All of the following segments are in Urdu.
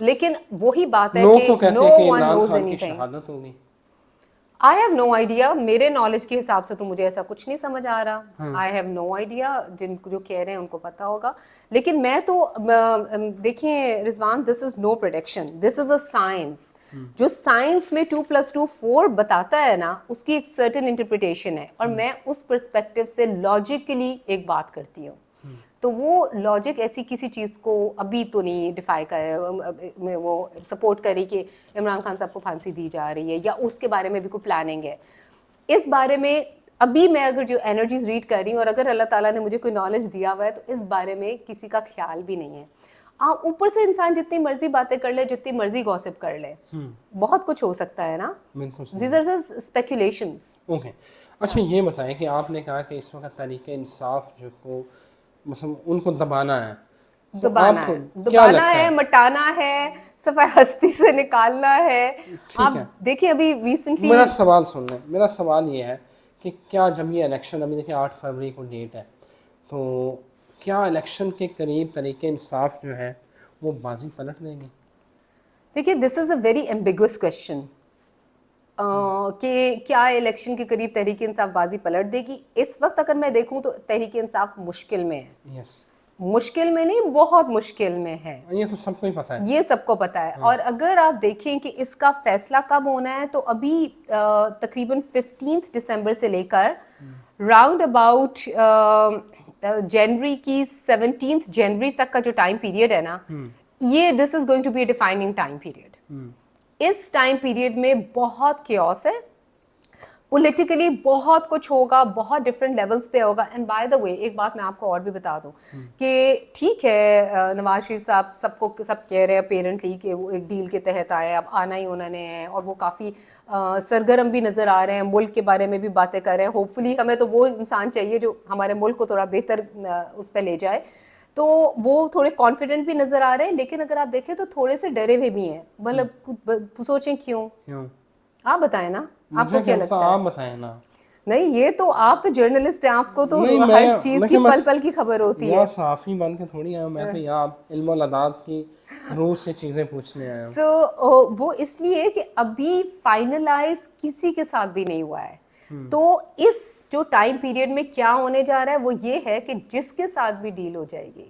لیکن وہی بات ہے لوگ کہ تو کہتے no ہیں کہ one عمران knows خان کی anything. شہادت ہوگی. I have no idea. میرے نالج کے حساب سے تو مجھے ایسا کچھ نہیں سمجھ آ رہا. I have no idea. جو کہہ رہے ہیں ان کو پتا ہوگا. لیکن میں تو دیکھیں رضوان, this is no prediction. This is a science. جو سائنس میں 2+2 4 بتاتا ہے نا, اس کی ایک certain interpretation ہے, اور میں اس پرسپیکٹو سے لاجیکلی ایک بات کرتی ہوں. تو وہ لاجک ایسی کسی چیز کو ابھی تو نہیں ڈیفائی کر وہ سپورٹ کری کہ عمران خان صاحب کو پھانسی دی جا رہی ہے, یا اس کے بارے میں بھی کوئی پلاننگ ہے. اس بارے میں ابھی میں اگر جو انرجیز ریڈ کر رہی ہوں, اور اگر اللہ تعالیٰ نے مجھے کوئی نالج دیا ہوا ہے, تو اس بارے میں کسی کا خیال بھی نہیں ہے. اوپر سے انسان جتنی مرضی باتیں کر لے, جتنی مرضی گوسپ کر لے, بہت کچھ ہو سکتا ہے نا. These are speculations. اوکے, اچھا یہ بتائیں کہ آپ نے کہا کہ اس وقت تحریک انصاف جو کو مثلا ان کو دبانا ہے, دبانا ہے, مٹانا ہے, صفحہ ہستی سے نکالنا ہے. آپ دیکھیں ابھی ریسنٹلی, میرا سوال سن لیں. میرا سوال یہ ہے کہ کیا جب یہ الیکشن, ابھی دیکھیں 8 فروری کو ڈیٹ ہے, تو کیا الیکشن کے قریب تحریک انصاف جو ہے وہ بازی پلٹ دے گی؟ دیکھیے دس از اے ویری ایمبیگوس کویسچن کہ کیا الیکشن کے قریب تحریک انصاف بازی پلٹ دے گی. اس وقت اگر میں دیکھوں تو تحریک انصاف مشکل میں ہے. مشکل میں نہیں, بہت مشکل میں ہے. یہ تو سب کو ہی پتا ہے, یہ سب کو پتا ہے. اور اگر آپ دیکھیں کہ اس کا فیصلہ کب ہونا ہے, تو ابھی تقریباً 15 دسمبر سے لے کر راؤنڈ اباؤٹ جنوری کی 17 جنوری تک کا جو ٹائم پیریڈ ہے نا, یہ this is going to be a defining time period. اس ٹائم پیریڈ میں بہت کیوس ہے, پولیٹیکلی بہت کچھ ہوگا, بہت ڈفرینٹ لیولس پہ ہوگا. اینڈ بائی دا وے ایک بات میں آپ کو اور بھی بتا دوں کہ ٹھیک ہے نواز شریف صاحب سب کہہ رہے ہیں اپیرنٹلی کہ وہ ایک ڈیل کے تحت آئے, اب آنا ہی انہوں نے ہے, اور وہ کافی سرگرم بھی نظر آ رہے ہیں, ملک کے بارے میں بھی باتیں کر رہے ہیں. ہوپ فلی ہمیں تو وہ انسان چاہیے جو ہمارے ملک کو تھوڑا بہتر اس پہ لے جائے, تو وہ تھوڑے کانفیڈنٹ بھی نظر آ رہے ہیں. لیکن اگر آپ دیکھیں تو تھوڑے سے ڈرے ہوئے بھی ہیں. مطلب سوچیں کیوں, آپ بتائیں نا, آپ کو کیا لگتا ہے؟ آپ بتائیں نا. نہیں, یہ تو آپ تو جرنلسٹ ہیں, آپ کو تو ہر چیز کی پل پل کی خبر ہوتی ہے. یہاں صحافی بن کے تھوڑی آیا, میں تو یہاں علم والاداب کی روح سے چیزیں پوچھنے آیا ہوں. سو وہ اس لیے کہ ابھی فائنلائز کسی کے ساتھ بھی نہیں ہوا ہے. تو اس جو ٹائم پیریڈ میں کیا ہونے جا رہا ہے وہ یہ ہے کہ جس کے ساتھ بھی ڈیل ہو جائے گی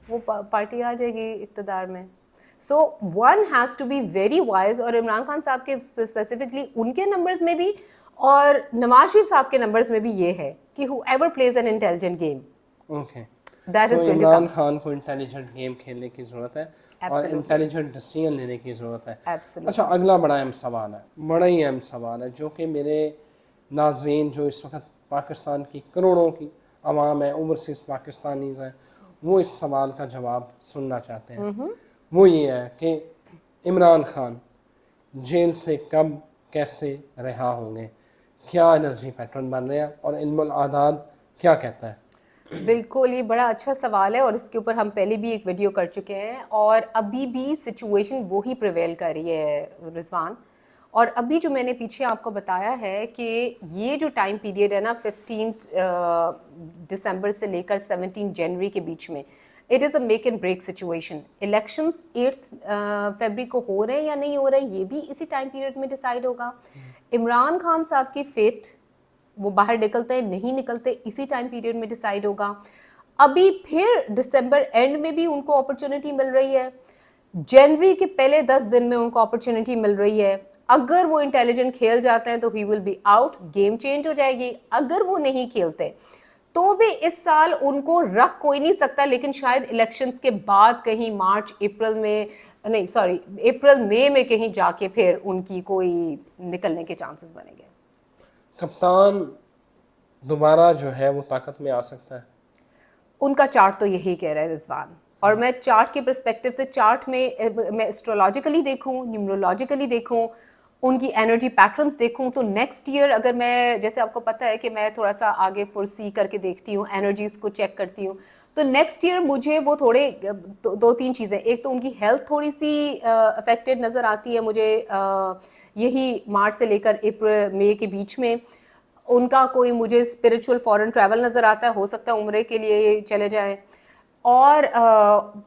وہ پارٹی آ جائے گی اقتدار میں. So one has to be very wise. اور عمران خان صاحب کے اسپیسیفکلی ان کے نمبرز میں بھی اور نواز شریف صاحب کے نمبرز میں بھی یہ ہے کہ whoever plays an intelligent game, okay, that is going to Imran come. Khan کو انٹیلیجنٹ گیم کھیلنے کی ضرورت ہے اور انٹیلیجنٹ ڈیسیژن لینے کی ضرورت ہے. اچھا اگلا بڑا اہم سوال ہے, بڑا ہی اہم سوال ہے, جو کہ میرے ناظرین جو اس وقت پاکستان کی کروڑوں کی عوام ہے, اوورسیز پاکستانیز ہیں, وہ اس سوال کا جواب سننا چاہتے ہیں. وہ یہ ہے کہ عمران خان جیل سے کب کیسے رہا ہوں گے, کیا انرجی پیٹرن بن رہے ہیں, اور علم الاعداد کیا کہتا ہے؟ بالکل, یہ بڑا اچھا سوال ہے, اور اس کے اوپر ہم پہلے بھی ایک ویڈیو کر چکے ہیں, اور ابھی بھی سچویشن وہی پریویل کر رہی ہے رضوان. اور ابھی جو میں نے پیچھے آپ کو بتایا ہے کہ یہ جو ٹائم پیریڈ ہے نا 15 دسمبر سے لے کر 17 جنوری کے بیچ میں, it is a make and break situation. Elections 8 فیبری کو ہو رہے ہیں یا نہیں ہو رہے ہیں, یہ بھی اسی ٹائم پیریڈ میں ڈیسائیڈ ہوگا. عمران خان صاحب کی فیٹ, وہ باہر نکلتے ہیں نہیں نکلتے, اسی ٹائم پیریڈ میں ڈیسائیڈ ہوگا. ابھی پھر دسمبر اینڈ میں بھی ان کو اپرچونٹی مل رہی ہے, جنوری کے پہلے 10 دن میں ان کو اپرچونٹی مل رہی ہے. اگر وہ انٹیلیجنٹ کھیل جاتے ہیں تو he will be out, game change ہو جائے گی. اگر وہ نہیں کھیلتے تو بھی اس سال ان کو رکھ کوئی نہیں سکتا, لیکن شاید الیکشنز کے بعد کہیں مارچ اپریل میں نہیں سوری اپریل مئی میں کہیں جا کے پھر ان کی کوئی نکلنے کے چانسز بنے گے. کپتان دوبارہ جو ہے وہ طاقت میں آ سکتا ہے؟ ان کا چارٹ تو یہی کہہ رہا ہے رضوان. اور میں چارٹ کے پرسپیکٹو سے, چارٹ میں اسٹرولوجیکلی دیکھوں, نیومرولوجیکلی دیکھوں, ان کی انرجی پیٹرنس دیکھوں, تو نیکسٹ ایئر اگر میں, جیسے آپ کو پتہ ہے کہ میں تھوڑا سا آگے فورسی کر کے دیکھتی ہوں, انرجیز کو چیک کرتی ہوں, تو نیکسٹ ایئر مجھے وہ تھوڑے 2-3 چیزیں, ایک تو ان کی ہیلتھ تھوڑی سی افیکٹڈ نظر آتی ہے مجھے یہی مارچ سے لے کر اپریل مئی کے بیچ میں. ان کا کوئی مجھے اسپریچول فورن ٹریول نظر آتا ہے, ہو سکتا ہے عمرے کے لیے چلے جائیں. اور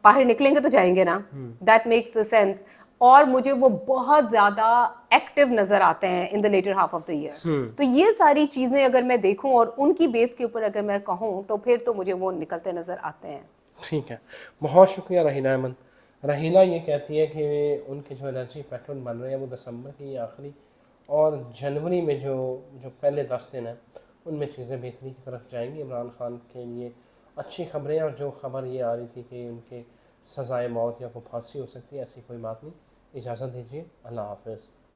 باہر نکلیں گے تو جائیں گے نا, دیٹ میکس دا سینس. اور مجھے وہ بہت زیادہ ایکٹیو نظر آتے ہیں in the later half of the year. تو یہ ساری چیزیں اگر میں دیکھوں اور ان کی بیس کے اوپر اگر میں کہوں تو پھر تو مجھے وہ نکلتے نظر آتے ہیں. ٹھیک ہے, بہت شکریہ رحیلہ احمد. رحیلہ یہ کہتی ہے کہ ان کے جو انرجی پیٹرن بن رہے ہیں وہ دسمبر کی آخری اور جنوری میں جو پہلے 10 دن ہیں ان میں چیزیں بہتری کی طرف جائیں گی. عمران خان کے لیے اچھی خبریں, اور جو خبر یہ آ رہی تھی کہ ان کے سزائے موت یا کوئی پھانسی ہو سکتی ہے, ایسی کوئی بات نہیں. اجازت دیجیے, اللہ حافظ.